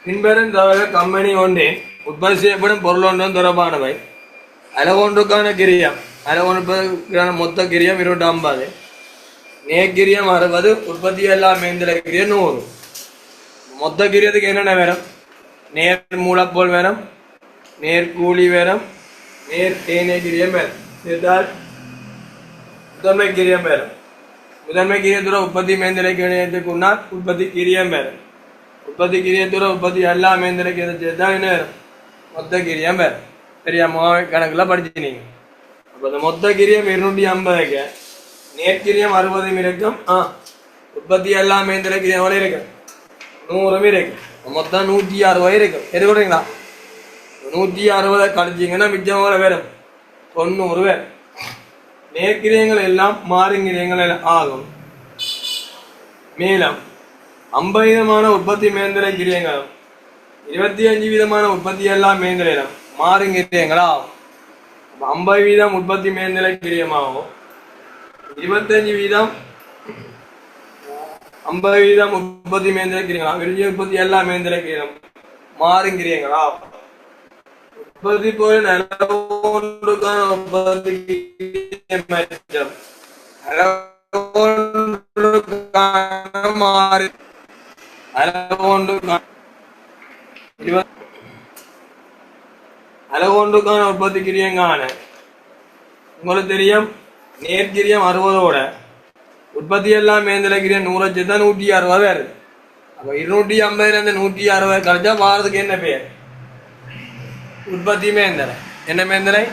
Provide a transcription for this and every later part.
பின்வரும் தவிர கம்பெனி ஒன்றின் உற்பத்தி செய்யப்படும் பொருள் ஒன்றும் தொடர்பானவை. அலகொன்றுக்கான கிரியம் அலகொன்றுக்கான மொத்த கிரியம் 250, நேர்கிரியம் 60, உற்பத்தி எல்லாம் மேந்திர கிரியம் 100. மொத்த கிரியத்துக்கு என்னென்ன வேணும்? நேர் மூலப்போல் வேணும், நேர் கூலி வேணும், நேர் ஏனைய கிரியம் வேணும். சேர்த்தால் முதன்மை கிரியம் வேணும். முதன்மை கிரியத்தோட உற்பத்தி மேந்திர கிரியத்துக்கு உண்டால் உற்பத்தி கிரியம் வேணும். உற்பத்தி கிரியத்தோட உற்பத்தி எல்லா மேந்திர கிரியத்தை சேர்த்தா என்ன வேணும்? மொத்த கிரியம் வேணும். சரியா? கணக்கில் படிச்சுனீங்க. அப்போ இந்த மொத்த கிரியம் 250க்கு நேர்கிரியம் 60 இருக்கும். உற்பத்தி எல்லா மேந்திர கிரியம் எவ்வளோ இருக்கு? 100 இருக்கு. மொத்தம் 160 இருக்கு. எது கொடுறீங்களா? 160 கழிச்சிங்கன்னா மிச்சம் எவ்வளோ வேணும்? 90 வேணும். நேர்கிரியங்கள் எல்லாம் மாறுங்கிரியங்கள் ஆகும். மேலும் 50 விதமான உற்பத்தி மேந்திர கிரியங்களும் 25 விதமான உற்பத்தி எல்லாம் மேந்திரம் மாறுங்கிரியங்களாகும். 50 வீதம் உற்பத்தி மேந்திர கிரியமாகும், 25 வீதம் 50 வீதம் உற்பத்தி மேந்திர கிரியங்களாகும், 25 உற்பத்தி எல்லா மேந்திர கிரியம் மாறுங்கிரியங்களாகும். உற்பத்தி போல நிலவுக்கான உற்பத்தி மாறி அலகொன்றுக்கான உற்பத்தி கிரியங்கான உங்களுக்கு தெரியும். நேர்கிரியம் 60ஓட உற்பத்தி எல்லாம் மேந்திர கிரியம் 100 சேர்த்தா 160 வருது. அப்ப 250 160 கழிச்சா வாரத்துக்கு என்ன பேர்? உற்பத்தி மேந்திர. என்ன மேந்திரை?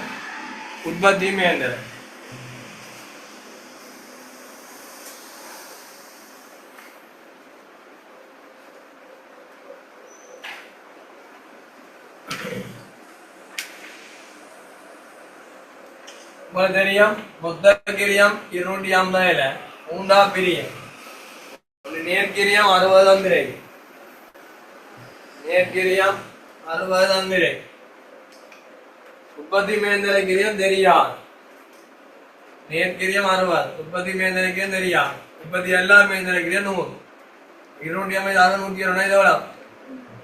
உற்பத்தி மேந்திர. உங்களுக்கு தெரியும் மொத்த கிரியம் 250 மூண்டா பிரியம். நேர்கிரியம் 60 தந்திரை. நேர்கிரியம் 60 தந்திரை. உற்பத்தி மேந்திர கிரியம் தெரியாது. நேர்கிரியம் 60, உற்பத்தி மேந்திர கிரியம் தெரியாது. உற்பத்தி எல்லா மேந்திர கிரியம் 100. 250 120 எவ்வளோ?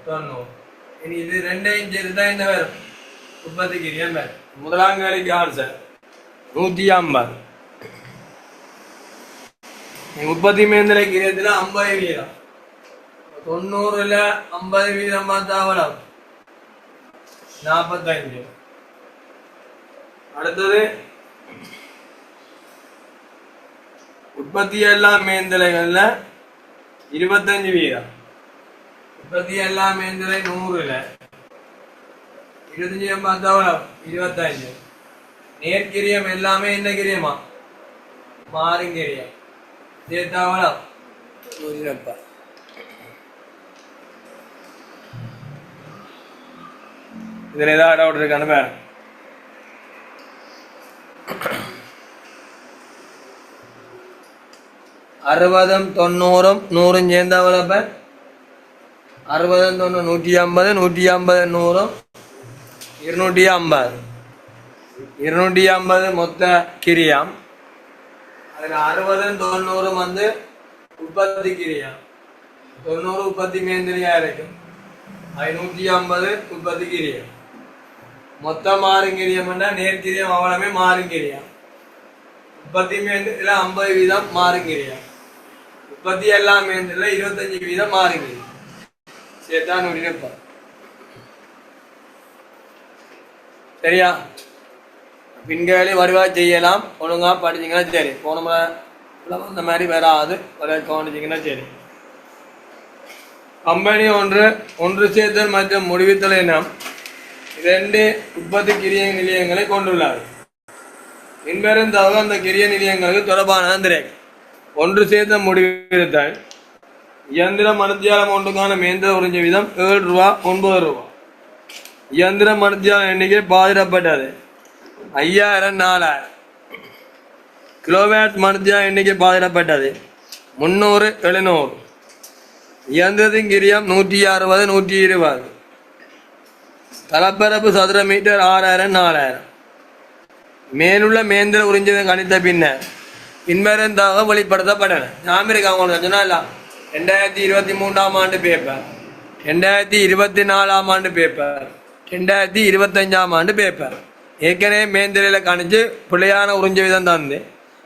90. இனி இது ரெண்டையும் சேர்த்துதான் என்ன வரும்? உற்பத்தி கிரியம் வரும். முதலாம் கேள்விக்கு ஆன்சர் 150. உற்பத்தி மேந்திர கிரியத்துல 50 வீதம். 90ல 50 வீதம் பார்த்தா எவ்வளவு? 45. அடுத்தது உற்பத்தி எல்லா மேந்திரைகள்ல 25 வீதம். உற்பத்தி எல்லா மேந்திரை 100ல 25 பார்த்தா எவ்வளவு? 25. நேர்கிரியம் எல்லாமே என்ன கிரியமா? மாறுங்கிரியம். சேர்த்தா எவ்வளவு? 100. இதுல ஏதாவது டவுட் இருக்கானு பாருங்க. 60 90 100 சேர்ந்தா எவ்வளவு? 60 90 150 150 100 250. 250 மொத்த கிரியம். அதுல 60 90 வந்து உற்பத்தி கிரியம். 90 உற்பத்தி மேந்திரியா இருக்கும். 150 உற்பத்தி கிரியம். மொத்த மாறுங்கிரியம் நேர்கிரியம் அவ்வளவுமே மாறுங்கிரியம். உற்பத்தி மேந்திரில 50 வீதம் மாறுங்கிரியம். உற்பத்தி எல்லாம் மேந்திரில 25 வீதம் மாறுங்கிரியம். சேர்த்தா 130. சரியா? பின்களி வருவா செய்யலாம். ஒழுங்கா படிச்சிங்கன்னா சரி. போன முறை அந்த மாதிரி வராது. கவனிச்சிங்கன்னா சரி. கம்பெனி ஒன்று சேர்த்தல் மற்றும் முடிவுத்தல் எனும் 2 உற்பத்தி கிரிய நிலையங்களை கொண்டுள்ளார். பின்வரும் தகவல் அந்த கிரிய நிலையங்களுக்கு தொடர்பான ஒன்று சேர்த்த முடிவுறுத்தல். இயந்திர மணித்தியாலம் ஒன்றுக்கான மேந்திர உறிஞ்ச வீதம் 7 ரூபா 9 ரூபா. இயந்திர மணித்தியாலம் எண்ணிக்கை பாதிடப்பட்டது 5000 4000. கிலோவாட் மணித்தியாலம் எண்ணிக்கை பாதிடப்பட்டது 300 700. இயந்திரத்தின் கிரியம் 160 120. தலப்பரப்பு சதுர மீட்டர் 6000 4000. மேலுள்ள மேந்திர உறிஞ்சதை கணித்த பின்னர் பின்வருந்தாக வெளிப்படுத்தப்பட்டன. ஞாபகம் இருக்கா உங்களுக்கு? சொன்னா 2023ஆம் ஆண்டு பேப்பர் 2024 ஆண்டு பேப்பர், 2025 ஆண்டு பேப்பர். ஏற்கனவே மேந்திரையில் கணிச்சு பிள்ளையான உறிஞ்ச விதம் தந்து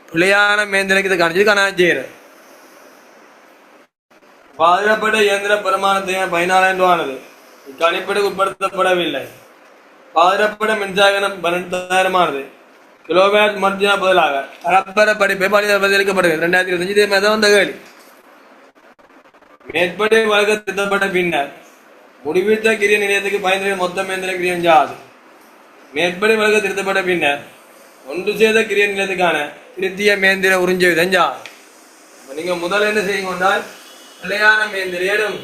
பிள்ளையான மேந்திரைக்கு இது கணிச்சு கணாச்சேரு. பாதுகாப்பட்ட இயந்திர பெருமானத்தை 14,000 ரூபானது கணிப்பீடுக்கு உட்படுத்தப்படவில்லை. பாதுகாப்பட்ட மின்சாரம் 12,000 கிலோமீட்டர் மத்திய பதிலாக கலப்பர படிப்பை பதிலளிக்கப்படுகிறது. 2025 வந்த கேள்வி. மேற்படி வழக்கு திருத்தப்பட்ட பின்னர் முடிவித்த கிரிய நிலையத்துக்கு பயன்படுத்த மொத்த மேந்திர கிரியம் ஜாது. மேற்படி வழக்கு திருத்தப்பட்ட பின்னர் ஒன்று செய்த கிரிய நிலையத்துக்கான திருத்திய மேந்திர உறிஞ்ச விதம் ஜாது. நீங்க முதல்ல என்ன செய்யுங்க கொண்டால் பிள்ளையான மேந்திரையிடும்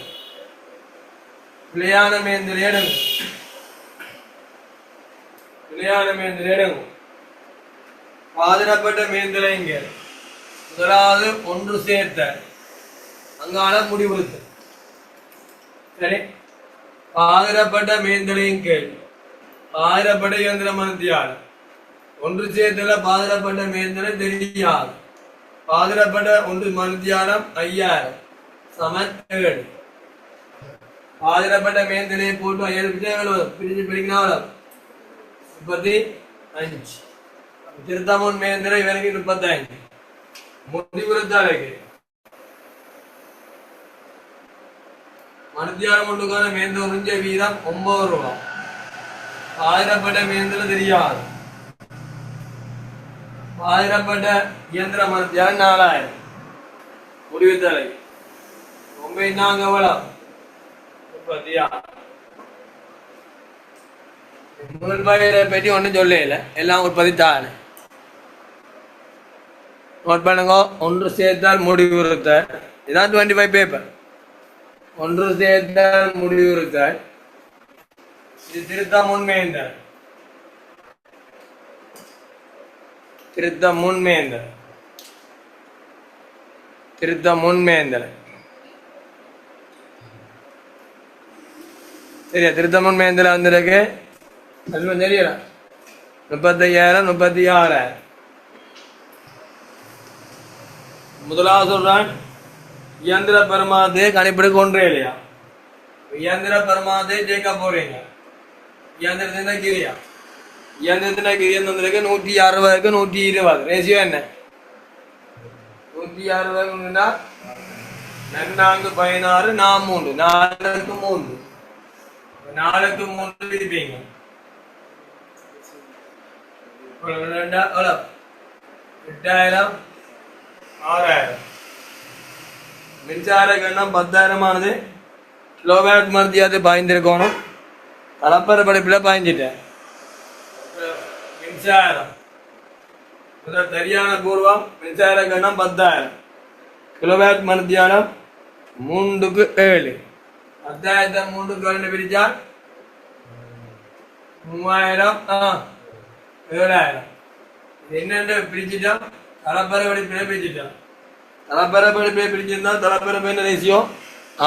பிள்ளையான மேந்திரையிடும் பிள்ளையான மேந்திரையிடும் பாதிரப்பட்ட மேந்திர இங்க முதலாவது ஒன்று சேர்த்த அங்கால முடிவுறுத்து. சரி, பாதிரப்பட்ட மேந்திரையும் கேள் பாதிரப்பட்ட இயந்திர மனத்தியால் ஒன்று சேர்த்தல பாதிரப்பட்ட மேந்திரை தெரியாது. பாதிரப்பட்ட ஒன்று மனத்தியாலம் 5000 சமன் 7. பாதிரப்பட்ட மேந்திரையை போட்டு 7 பிரிச்சு பிரிக்கணும் 35. திருத்தமுன் மேந்திரை இவருக்கு 35. முடிவுறுத்தாலைக்கு மனத்தியாலம் ஒன்றுக்கான மேந்திர உறிஞ்ச வீதம் 9 ரூபா. பாதிரப்பட்ட மேந்திர தெரியாது. பாதிரப்பட்ட இயந்திர மனத்தியாலம் 4000. முடிவுத்தாலை 9 எவ்வளவு 36. பற்றி ஒன்றும் சொல்லல, எல்லாம் 34. நோட் பண்ணுங்க. ஒன்று சேர்த்தால் முடிவுறுத்த இதான் 25 பேப்பர். ஒன்று சேர்த்தால் முடிவுறுத்த இது திருத்த முன்மேந்தர் திருத்த முன்மேந்தர் திருத்த முன்மேந்தர் சரியா? திருத்த முன்மேந்தர் வந்திருக்கு. தெரியல 35,000 36,000. முதலாவது சொல்றான் இயந்திர பெருமானத்தை கணிப்பிடு கொன்றே இல்லையா? இயந்திர பெருமானத்தை ஜெயிக்க போறீங்க. இயந்திரத்தின கிரியா இயந்திரத்தின கிரியம் தந்திருக்கு 160க்கு 120. ரேசியோ என்ன? 160 4 16 3 4க்கு 3 4க்கு 3 இருப்பீங்க. 8,000 6,000. மின்சார கண்ணம் 10,000 கிலோவாட் மருந்தியாவது பாய்ந்திருக்கணும். கலப்பர படிப்பில் பாய்ஞ்சிட்டேன். மின்சாரம் சரியான பூர்வம். மின்சார கண்ணம் 10,000 கிலோவாட் மருந்தியானம் 3க்கு 7. 10,000 3க்கு 2 பிரிச்சா 3000 7,000. என்னென்ன பிரிச்சுட்டோம்? கலப்பர படிப்பில் பிரிச்சுட்டோம். தலப்பர படிப்பை பிரிச்சிருந்தா தலப்பர என்ன ரேசியோ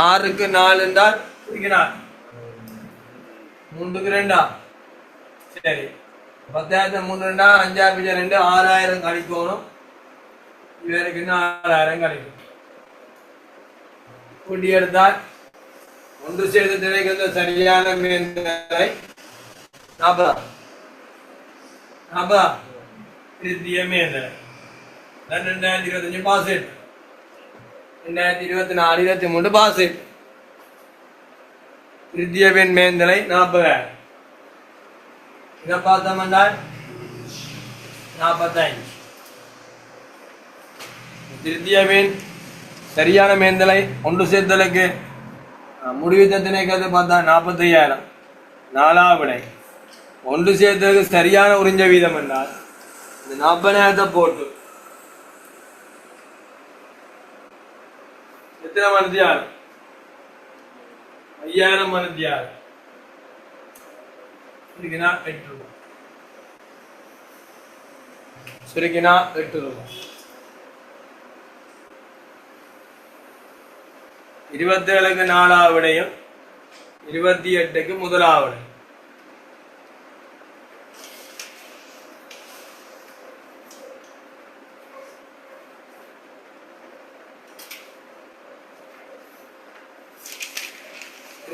6க்கு 4 என்றால் 3க்கு 2. சரி, 10,000 3 2 5 2 6,000 கழிக்கணும். இவருக்கு 4,000 கழிக்கும். கூட்டி எடுத்தால் ஒன்று சேர்த்து திரைக்கின்ற சரியான மேந்திரை 40 திருத்திய மேந்திரை 2025 பாஸ். 2024 23 பாஸ். திருத்திய பெண் மேந்தலை 40,000. இதை பார்த்தோம்னா 45. திருத்திய பெண் சரியான மேந்தலை ஒன்று சேர்த்தலுக்கு முடிவுத்தினைக்கிறது பார்த்தா 45,000. 4வது விடை ஒன்று சேர்த்தலுக்கு சரியான உறிஞ்ச வீதம் என்றால் இந்த 40,000 போட்டு எத்தனை மனத்தியார் 5,000 மனத்தியார் 8 ரூபாய். சுருக்கினா 8 ரூபாய். 27க்கு 4வது விடையும் 28க்கு முதலாவது.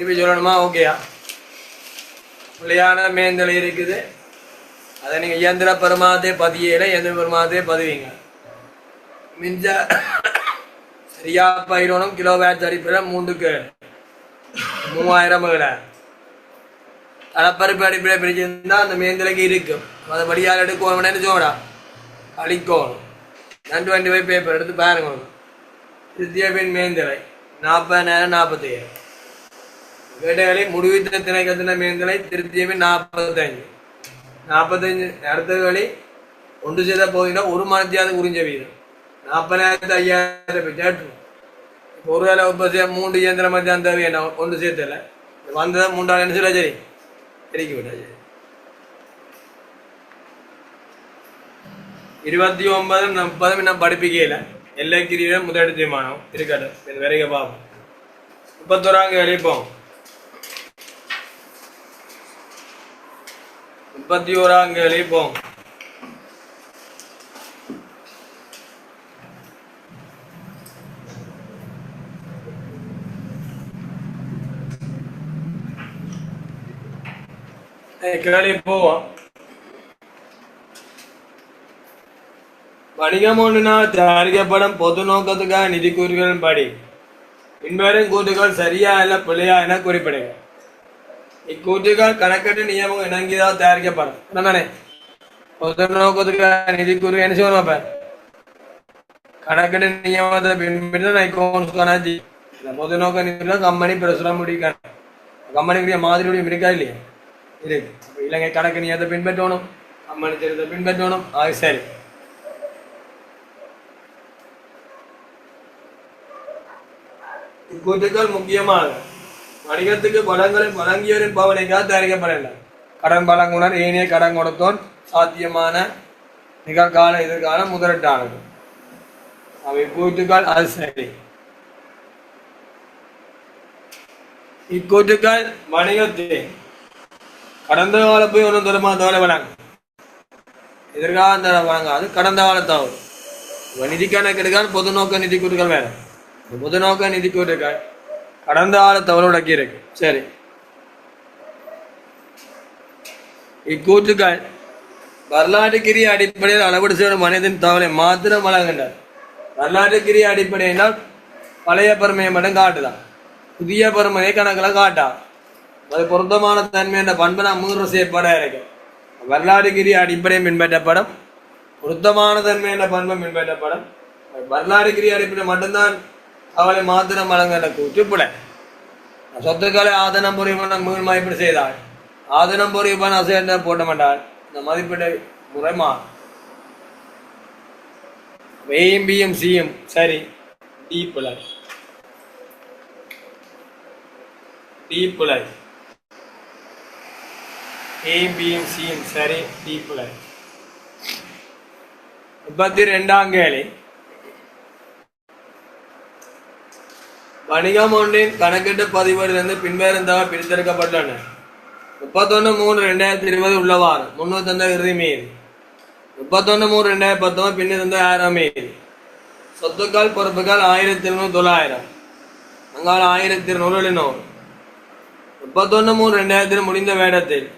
திருப்பி சொல்லணுமா? ஓகேயா? புள்ளியான மேந்தலை இருக்குது. அதை நீங்க இயந்திர பெருமாதே பதியல, இயந்திர பெருமாதே பதிவீங்க. மிஞ்ச சரியா பயிரோனும் கிலோவாட் அடிப்படை 3க்கு 3000 தலைப்பருப்பு அடிப்படை பிரிச்சிருந்தா அந்த மேந்தலைக்கு இருக்கும். அதை படியால் எடுக்கணும் சோடா அழிக்கணும். 25 பேப்பர் எடுத்து பாருங்க. திருத்தியபின் மேந்தலை 40,000 47 வேட்டைகளை முடிவித்த திணைக்கத்தின மேந்தலை திருத்தியபின் 45 அடுத்த வேலை ஒன்று செய்த போதுன்னா ஒரு மனத்தியாவது உறிஞ்ச வீதம் 40,500 கேட்டுரும். ஒரு வேலை 3 இயந்திரம் மத்தியான் தேவை என்ன ஒன்று சேர்த்தல வந்ததை 3 என்ன சொல்ல சரி தெரிக்க விட்டா சரி. 29 30 இன்னும் படிப்பிக்கல எல்லைக்கிரியில முதலெடு தீர்மானம் இருக்கட்டும். வரைக பார்ப்போம். 31 வெளிப்போம். 31 வெளிப்போம். கேள்வி போவோம். வணிகம் ஒன்றினால் தயாரிக்கப்படும் பொது நோக்கத்துக்காக நிதி கூறுகளின் படி பின்வரும் கூற்றுகள் சரியா இல்ல பிள்ளையா என குறிப்பிடுங்க. இக்கூற்றுகள் கணக்கெட்டு நியமம் இணங்கியதால் தயாரிக்கப்படும் தானே. பொது நோக்கத்துக்காக நிதி கூறு என்ன சொல்லுவாப்ப கணக்கெட்டு நியமத்தை பின்பற்றி பொது நோக்க நிதி கம்பெனி பிரசுரம் முடிக்க கம்பெனிக்குரிய மாதிரி இருக்கா இல்லையா இருக்கு. இலங்கை கணக்கு நியத்தை பின்பற்றணும், கம்பெனி தெரிந்த பின்பற்றணும். ஆக சரி. இக்கூற்றுக்கள் முக்கியமாக வணிகத்துக்கு பலங்களை வழங்கியவரின் பவனைக்காக தயாரிக்கப்படல. கடன் வழங்குனர் ஏனைய கடன் கொடுத்தோன் சாத்தியமான நிகழ்கால எதிர்கால முதலீட்டானது. அவை கூற்றுக்கள் அது சரி. இக்கூற்றுக்கள் வணிகத்தை கடந்த கால போய் ஒன்றும் தருமா தவளை வழங்க எதிர்காலம் தர வழங்காது. கடந்த கால தவறு நிதி கணக்கெடுக்கால் பொது நோக்க நிதி கூற்றுகள் வேணும். பொது நோக்க நிதி கூற்றுக்கள் கடந்த கால தவறுடக்கி இருக்கு. சரி. இக்கூற்றுக்கள் வரலாற்றுக்கிரிய அடிப்படையில் அளவீடு செய்யும் மனிதன் தவறை மாத்திரம் வழங்குகின்றார். வரலாற்றுக்கிரிய அடிப்படையினால் பழைய பெருமையை மட்டும் காட்டுதான், புதிய பெருமையை கணக்கில் காட்டா. அது பொருத்தமான தன்மை என்ற பண்பு நான் மூன்று செயற்பட இருக்கு. வரலாற்றுக்கிரிய அடிப்படையும் பின்பற்றப்படும், பொருத்தமான தன்மை என்ற பண்பும் பின்பற்றப்படும். வரலாற்றுக்கிரிய அடிப்படை மட்டும்தான் அவளை மாத்திரம் வழங்க கூற்று புல. சொத்துக்களை ஆதனம் பொறியமான மீள் மதிப்பீடு செய்தாள். ஆதனம் பொறியப்பான் அசைய போட்ட மாட்டாள். இந்த மதிப்பீடு முறைமா ஏயும் பியும் சியும் சரி. டி புலை ஏயும் பியும் சியும் சரி. டி புலை 32 கேள்வி. வணிகம் ஒன்றின் கணக்கெட்டு பதிவிலிருந்து பின்வருந்தவ பிரித்தெடுக்கப்பட்டுள்ளன. 31/3/2020 உள்ளவாறு 300 இறுதி மீது 31/3/2019 பின்னிருந்த 1000 மீது சொத்துக்கள் பொறுப்புகள் 1700 அங்கால 1200 31/3/2020 முடிந்த வேடத்தில்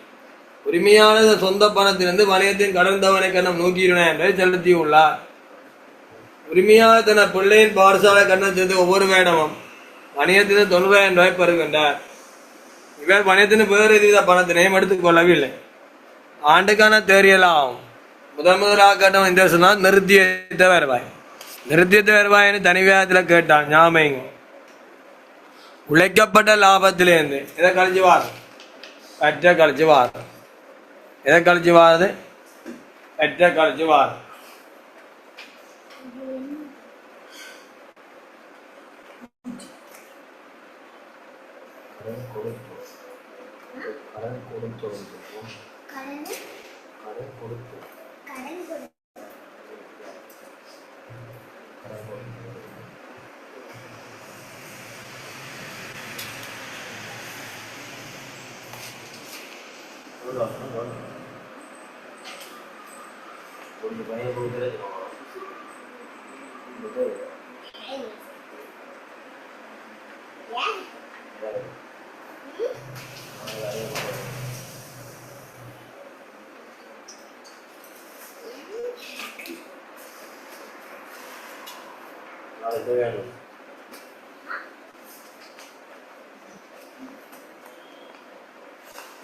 உரிமையாளர் சொந்த பணத்திலிருந்து வணிகத்தின் கடன் தவணை கண்ணம் 120,000 செலுத்தியுள்ளார். உரிமையாளர் தன பிள்ளையின் பாடசாலை கண்ணத்திற்கு ஒவ்வொரு வேடமும் வணிகத்திற்கு 90,000 பெறுகின்றார். இவர் வணிகத்தின் வேறு எதிர பணத்தினையும் எடுத்துக் கொள்ளவில்லை. ஆண்டுக்கான தேரியலாம் முதலாக கட்டம் இந்த வருஷம் நிறுத்திய வருவாய். நிறுத்திய வருவாயின்னு தனி வியாயத்தில் கேட்டான். ஞாபகம் உழைக்கப்பட்ட லாபத்திலேருந்து எதை கழிச்சு வாரு கற்ற கழிச்சு வாரு. எதை கழிச்சு வாருது கற்ற கழிச்சு வாரு.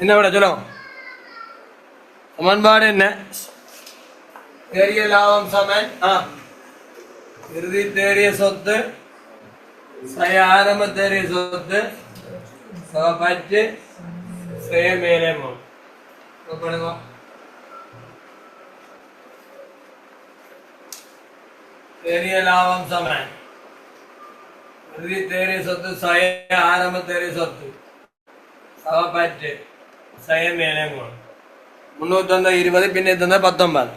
என்ன விட சொல்லுங்க. சமன்பாடு என்ன? தேறிய லாபம் சமன் இறுதி தேறிய சொத்து ஆரம்ப தேறிய சொத்து பற்று மேலே பண்ணுங்க. தேறிய லாபம் சமன் இறுதி தேறிய சொத்து ஆரம்ப தேறிய சொத்து பற்று மேலே 320 பின்ன 19.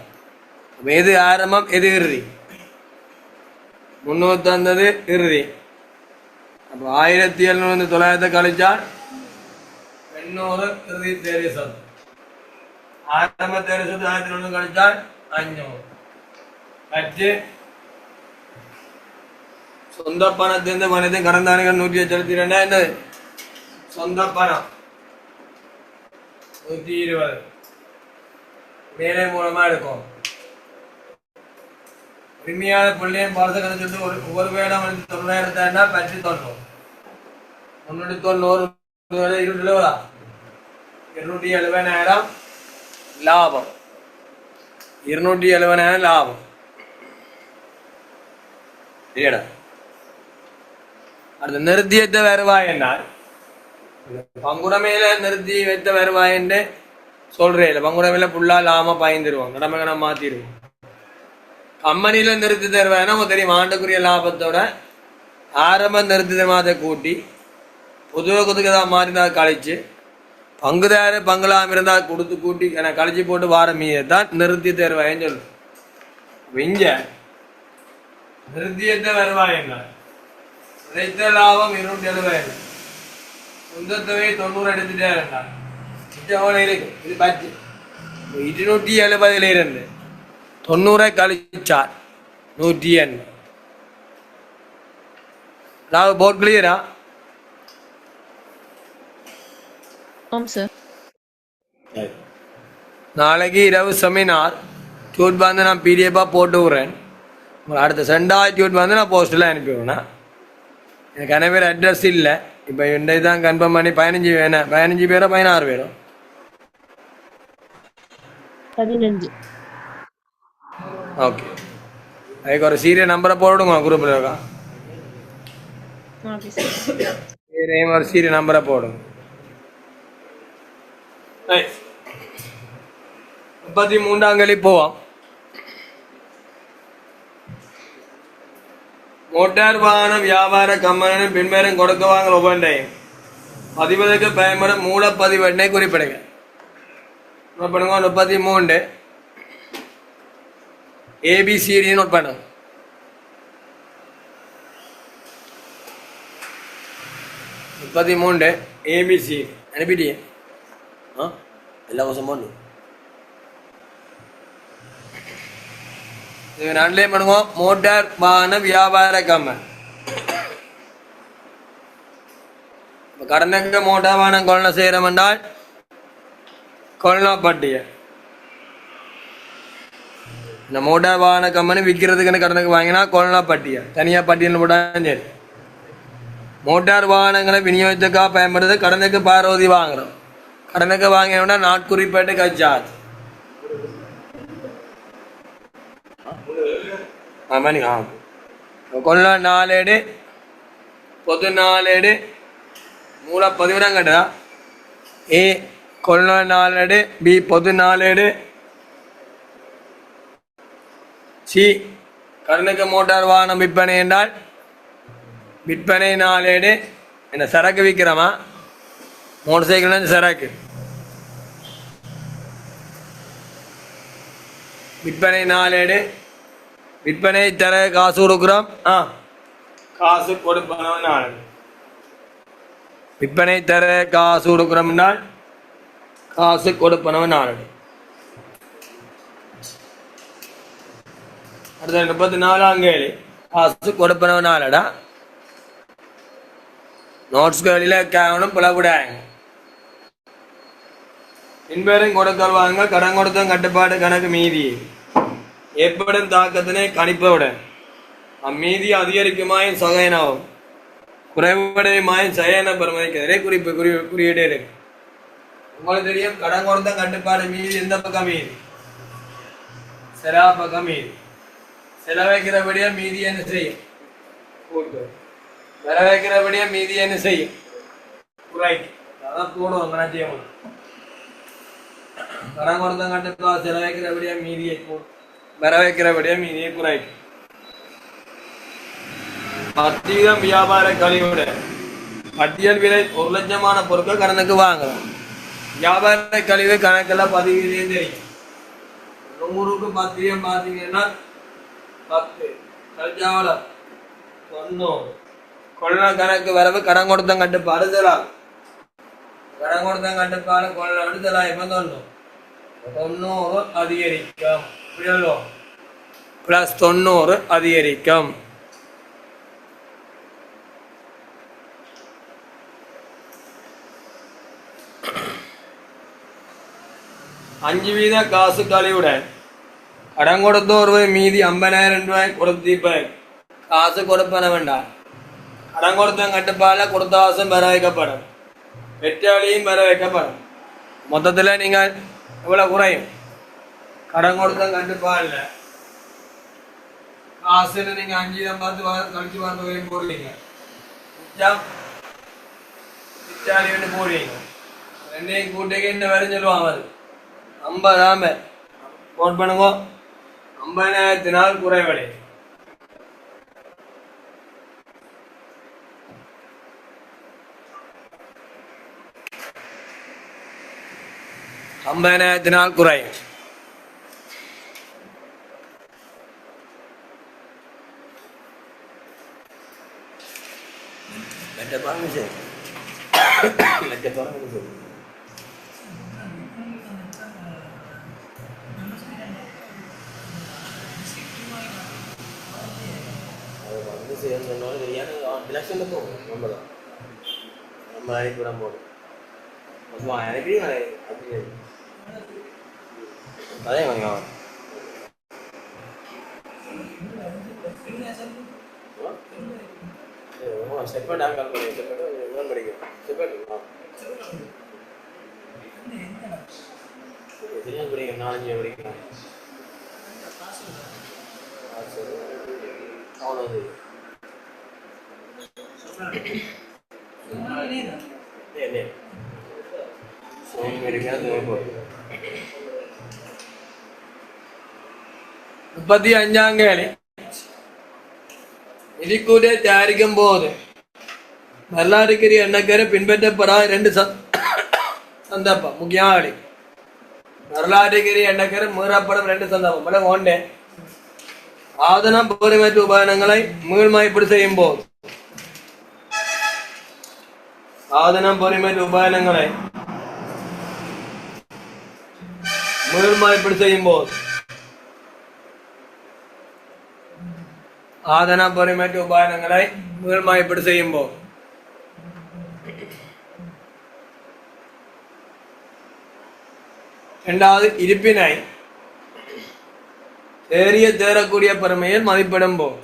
எது ஆரம்பம் எது இறுதி? 350 இறுதி. அப்போ 1700 900 கழிச்சால் 800 இறுதி தேறிய சொத்து. ஆரம்ப தேறிய சொத்து 1100 கழிச்சால் 500. பற்று சொந்த பணத்திலிருந்து பணத்தை கடந்தானுகள் 172. என்னது சொந்த பணம் 120 மேலே மூலமா இருக்கும். உரிமையான பிள்ளையும் பாடத்தை சொல்லிட்டு ஒவ்வொரு வேடம் 90,000 பற்றி 90 390 270,000 லாபம். 270,000 லாபம். சரியாடா. அடுத்த நிறுத்தியத்த வருவாய் என்றால் பங்குடமையில நிறுத்தி வைத்த வருவாய் என்று சொல்றேன். பங்குடமையில புல்லா லாம பாய்ந்துருவோம், கடமை மாத்திடுவோம். கம்பெனியில நிறுத்தி தருவாய் நமக்கு தெரியும். ஆண்டுக்குரிய லாபத்தோட ஆரம்ப நிறுத்தி தருமாதை கூட்டி பொதுவகத்துக்கு தான் மாறினா கழிச்சு பங்குதார பங்களாம இருந்தா கொடுத்து கூட்டி கழிச்சு போட்டு வார மீதான் நிறுத்தி தருவாயின்னு சொல்லு. இங்க நிறுத்தியத்த வருவாய் என்றால் கிடைத்த லாபம் 270,000, சொந்தத்தொகை 90 எடுத்துட்டா இருக்கு. இது பட்ஜெட் 270 90 கழிச்சால் 180. அதாவது போர்ட் கிளியரா? நாளைக்கு இரவு செமினார் டியூட் வந்து நான் பிடிஎஃபா போட்டு விடுறேன். அடுத்த சென்டாய் டியூட் வந்து நான் போஸ்டில் அனுப்பிவிடுவேன். எனக்கு நிறைய பேர் அட்ரஸ் இல்லை. இப்போ இன்றைக்கு தான் கன்ஃபார்ம் பண்ணி 15 வேணும். 15 பேரோ 16 பேரோ? 15. ஓகே. அதுக்கு ஒரு சீரியல் நம்பரை போடுங்க குரூப்பில் இருக்கா. ஒரு சீரியல் நம்பரை போடுங்க. 33ஆம் கேள்வி போவோம். மோட்டார் வாகன வியாபார கம்பெனி பின்வரும் கொடுக்க வாங்க ஒவ்வொன்றையும் பதிவதற்கு பயன்படும் மூலப்பதிவு எண்ணை குறிப்பிடுங்க. 33 ABCD நோட் பண்ணுங்க. 33 ABC அனுப்பிட்டியே எல்லா வருஷம் பண்ணு. ரெண்டுலேயே பண்ணுவோம். மோட்டார் வாகன வியாபார கம்பெனி கடனுக்கு மோட்டார் வாகனம் கொள்ளை செய்யறோம் என்றால் கொள்ளா பட்டியல். இந்த மோட்டார் வாகன கம்பெனி விற்கிறதுக்குன்னு கடனுக்கு வாங்கினா கொள்ளா பட்டியல் தனியாக பட்டியல் போட்டாலும் சரி. மோட்டார் வாகனங்களை விநியோகத்துக்காக பயன்படுறது கடனுக்கு பாரோதி வாங்குறோம். கடனுக்கு வாங்கினோம்னா நாட்குறிப்பேட்டு கச்சாது கொள்ள நாளேடு பொது நாளேடு மூலப்பதிவிடம் கட்டுதா. ஏ கொள்ள நாளேடு, பி பொது நாளேடு, சி கடனுக்கு மோட்டார் வாகனம் விற்பனை என்றால் விற்பனை நாளேடு. என்ன சரக்கு விற்கிறோமா? மோட்டர் சைக்கிள் சரக்கு விற்பனை நாளேடு. விற்பனை தர காசு கொடுக்குறோம். காசு கொடுப்பனவன் நாளேடு. விற்பனை தர காசு கொடுக்குறோம்னால் காசு கொடுப்பனவன் நாளேடு. அடுத்த 34ஆம் கேள்வி காசு கொடுப்பனவன் நாளடா. நோட்ஸ் கேள்வியில் கேவனும் பிளவுடாங்க. பின்வரும் கொடுக்கல் வாங்க கடன் கொடுத்த கட்டுப்பாடு கணக்கு மீதி ஏற்படும் தாக்கத்தினை கணிப்பவுடன் அம்மீதி அதிகரிக்குமாயின் சகையனாகும் குறைவடையுமாயின் சயன பெருமதிக்கு குறியீடு இருக்கு. உங்களுக்கு தெரியும் கடன் கொடுத்த கட்டுப்பாடு மீதி எந்த பக்கம் மீதி செலா பக்கம் மீதி செலவைக்கிறபடியா மீதி என்ன செய்யும் வரவைக்கிறபடியா மீதி என்ன செய்யும் குறைக்கும். அதான் போடுவோம் செய்யணும் கடன் கொடுத்த கட்டுப்பாடு செலவைக்கிறபடியா மீதியை வரவைக்கிறபடியா மீதியை குறைக்கும். 10% வியாபார கழிவுட பட்டியல் விலை 1 லட்சமான பொருட்கள் கடனுக்கு வாங்கலாம். வியாபார கழிவு கணக்கெல்லாம் 10% தெரியும். 100க்கு 10 பார்த்தீங்கன்னா 10 கழிச்சாவளம் 90 கொள்ள கணக்கு வரவு கடன் கொடுத்த கட்டுப்பாடு செலாம் கடன் கொடுத்த கட்டுப்பாடு கொள்ள விடுதலா இப்ப 90 அதிகரிக்கும் பிளஸ் 90 அதிகரிக்கும். அஞ்சு வீத காசு கழிவுடன் கடன் கொடுத்த ஒருவர் மீதி 50,000 ரூபாய் கொடுத்திருப்பார். காசு கொடுப்பன வேண்டாம். கடன் கொடுத்த கட்டுப்பாடுல கொடுத்த காசும் பெற வைக்கப்படும், வெற்றாளியும் பெற வைக்கப்படும். மொத்தத்தில் நீங்கள் எவ்வளவு குறையும் கடன் கொடுத்த கட்டுப்பாடுல காசுன்னு நீங்க 5 பார்த்து கழிச்சு பார்த்து வரையும் போடுவீங்க, வெற்றாளி போடுவீங்க. ரெண்டையும் கூட்டைக்கு என்ன வேறு சொல்லுவாங்க அது 50 நோட் பண்ணுங்க. 50,000 குறைவடை. குறையும். நிதிக்கூட்டை தயாரிக்கும் போது வரலாற்றுக்கு எண்ணக்கரை பின்பற்றப்படாத 2 சந்தர்ப்பம் முக்கியமாக வரலாற்றுக்கு எண்ணக்கரை மீறப்படும் 2 சந்தர்ப்பம் ஒன்று ஆதனம் போரிமற்ற உபகரணங்களை மீள்மதிப்பீடு செய்யும் போது ஆதனம் பொறிமற்ற உபகரணங்களை மீள்மதிப்பீடு செய்யும் போது ஆதன பொறிமற்ற உபகரணங்களை மீள்மதிப்பீடு செய்யும் போது இரண்டாவது இருப்பினை தேறிய தேரக்கூடிய பெருமையில் மதிப்பிடும் போது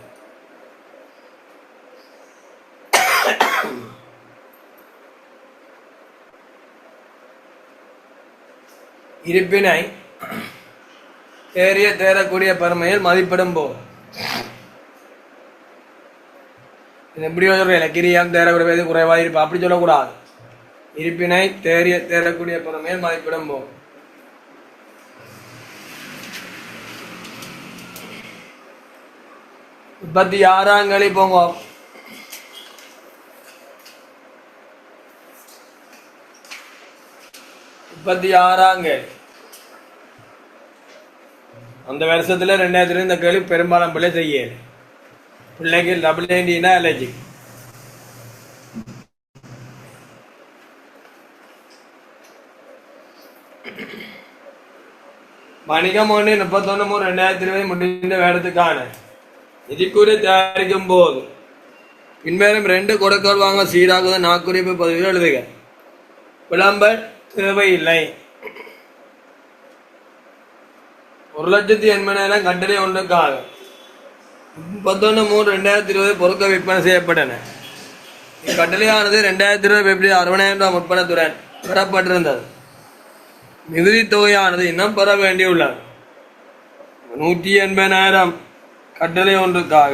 இருப்பினை தேறிய தேரக்கூடிய பெருமையில் மதிப்பிடும் போது எப்படியோ சொல்றேன் கிரியம் தேரக்கூடிய குறைவாக இருப்பா அப்படி சொல்லக்கூடாது. இருப்பினை தேறிய தேரக்கூடிய பெருமையில் மதிப்பிடும் போது 36ஆம் களி போங்க. அந்த வருஷத்துல 2000 இந்த கேள்வி பெரும்பாலும் பிள்ளை செய்ய பிள்ளைக்கு WND அலர்ஜி. வணிகம் 1/31/2020 முடிந்த வேடத்துக்கான நிதிக்கூரை தயாரிக்கும் போது பின்வரும் 2 கொடுக்கல் வாங்க சீராக நாக்குறிப்பு பதிவில் எழுதுக. விளம்பர தேவையில்லை. 1,80,000 கட்டளை ஒன்றுக்காக 31/3/2020 பொருட்கள் விற்பனை செய்யப்பட்டன. இக்கட்டளையானது 2020 பிப்ரவரி 60,000 முற்பணத்துடன் பெறப்பட்டிருந்தது. மிகுதி தொகையானது இன்னும் பெற வேண்டியுள்ளது. 180,000 கட்டளை ஒன்றுக்காக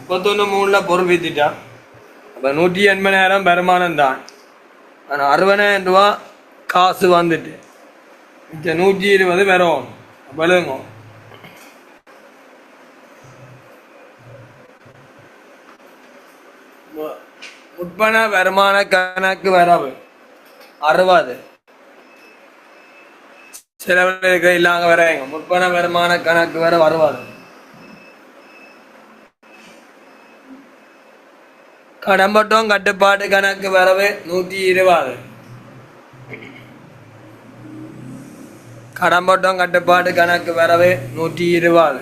31/3 பொருள் வித்திட்டா. அப்போ 180,000 வருமானம் தான். ஆனால் 60,000 காசு வந்துட்டு 120 வரும். பழுங்க முற்பண வருமான கணக்கு வரவு 60 செலவில் இருக்க இல்லாங்க வரைங்க. முற்பண வருமான கணக்கு வர 60. கடம்பட்டம் கட்டுப்பாட்டு கணக்கு வரவு 120. கடம்பட்டம் கட்டுப்பாட்டு கணக்கு வரவு 120.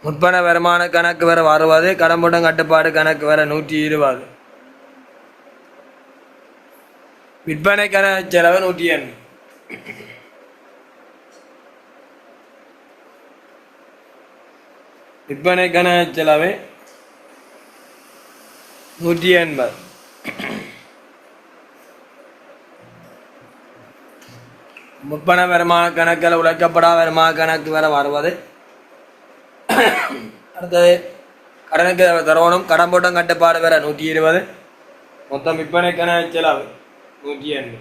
முற்பண வருமான கணக்கு வர 60. கடம்பட்டம் கட்டுப்பாடு கணக்கு வர 120. விற்பனை கணக்கு செலவு 180. விற்பனை கணக்கு செலவு 180. முற்பண வருமான கணக்கில் உழைக்கப்படா வருமான கணக்கு வர 60. அடுத்தது கடனுக்கு தரவணும். கடம்போட்டம் கட்டுப்பாடு வர 120. மொத்தம் விற்பனை கணக்கு செலவு 180.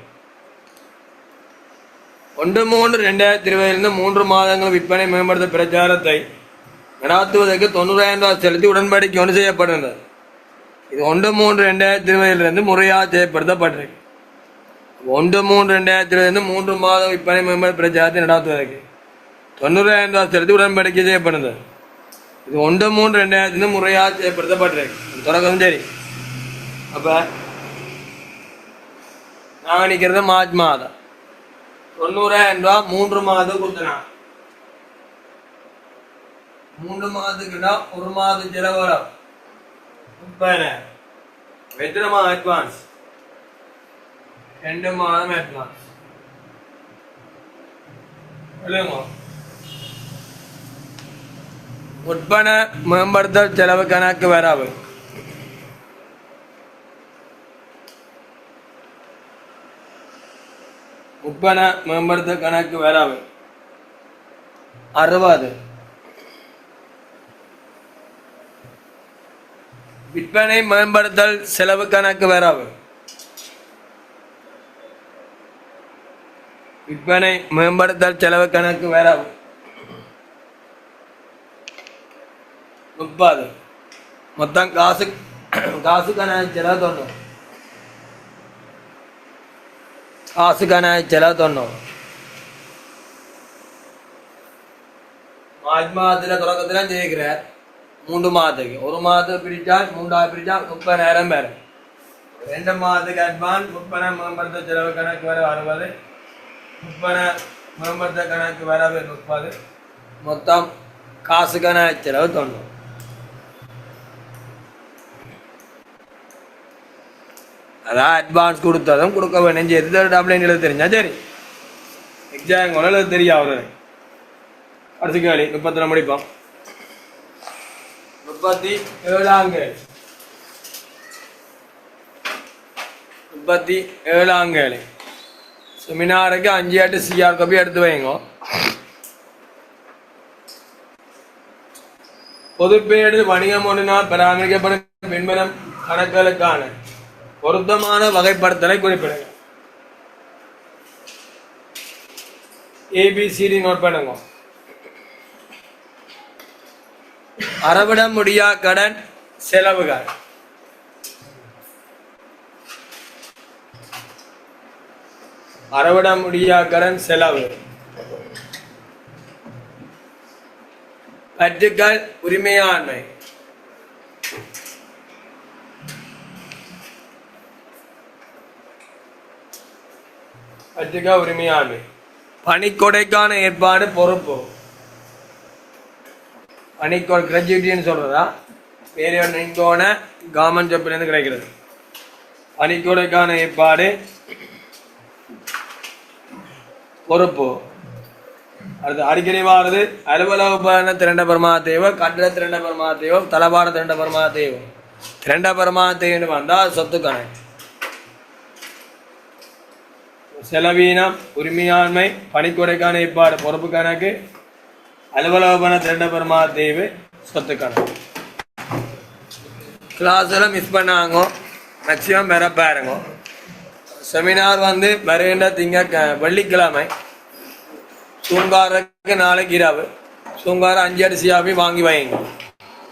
1/3/2020 3 மாதங்கள் விற்பனை மேம்படுத்த பிரச்சாரத்தை நடாத்துவதற்கு 90,000 செலுத்தி உடன்படிக்கை ஒன்று செய்யப்பட்டிருந்தது. இது 1/3/2020 முறையாக செயற்படுத்தப்பட்டிருக்கு. 1/3/2020 3 மாதம் விற்பனை மேம்படுத்த பிரச்சாரத்தை நடாத்துவதற்கு 90,000 செலுத்தி உடன்படிக்கை செய்யப்படுகிறது. இது 1/3/2020 முறையாக செயற்படுத்தப்பட்டிருக்கு. தொடக்கம் சரி. அப்போ நாங்கள் நிற்கிறது மார்ச் மாதம் 90,000 3 மாதம் கொடுத்தனா. 3 மாதத்துக்குன்னா 1 மாதம் செலவு 30,000. எத்தனை மாதம் அட்வான்ஸ்? 2 மாதம் அட்வான்ஸ். முற்பண மேம்படுத்தல் செலவு கணக்கு வரவு முற்பண மேம்படுத்தல் கணக்கு வரவு 60. விற்பனை மேம்படுத்தல் செலவு கணக்கு வரவு விற்பனை மேம்படுத்தல் செலவு கணக்கு வரவு 30. மொத்தம் காசு கணக்கு செலவு 90. காசு கணக்கு செலவு 90. மார்ச் மாதத்தில் தொடக்கத்தில் ஜெயிக்கிறார். 3 மாதத்துக்கு 1 மாதத்துக்கு பிரிச்சா 3 பிரிச்சா 30,000 பேர். 2 மாதத்துக்கு அட்வான்ஸ். முற்பண மேம்படுத்த செலவு கணக்கு வர 60. முற்பண மேம்படுத்த கணக்கு வரவு 30. மொத்தம் காசு கணக்கு செலவு 90. அதான் அட்வான்ஸ் கொடுத்ததும் கொடுக்க வேணும். எது டப்ளைன் எழுத தெரிஞ்சா சரி. எக்ஸாம் எழுத தெரியும். அவரு அடுத்த கேள்வி 30 முடிப்போம். 37ஆம் கேள்வி. 37ஆம் கேள்வி. செமினாருக்கு 5 சிஆர் காப்பி எடுத்து வைங்க. பொதுப்பேடு வணிகம் ஒன்றினால் பராமரிக்கப்படும் பின்புறம் கணக்குகளுக்கான பொருத்தமான வகைப்படுத்தலை குறிப்பிடுங்க. ஏபிசிடி நோட் பண்ணுங்க. அறவிட முடியா கடன் செலவுகள். அறவிட முடியா கடன் செலவு. பற்றுக்கள் உரிமையாண்மை. பற்றுக்கள் உரிமையாண்மை. பணிக்கொடைக்கான ஏற்பாடு பொறுப்பு. பணிக்கொடை கிராஜுவிட்டின்னு சொல்றதா வேற ஒன்றுக்கோன கவர்மெண்ட் ஜாப்லேருந்து கிடைக்கிறது. பணிக்கொடைக்கான ஏற்பாடு பொறுப்பு. அடுத்து அடிக்கடி வாரது அலுவலக உபகரண திரண்ட பெருமாதேவ கட்டட திரண்ட பெருமாதேவ தலபாட திரண்ட பெருமாதேவ திரண்ட பெருமாதேவன்னு வந்தா சொத்து கணக்கு செலவீனம் உரிமையாண்மை பணிக்குறைக்கான ஏற்பாடு பொறுப்பு கணக்கு அலுவலக உபகரண திரண்ட பெருமாதேவ சொத்து கணக்கு கிளாஸில் மிஸ் பண்ணாங்க மேக்சிமம் பெற பாருங்க செமினார் வந்து வருகின்ற வெள்ளிக்கிழமை சூங்காரக்கு நாளைக்கு இரவு சூங்காரம் 5 அரிசியாவே வாங்கி வைங்க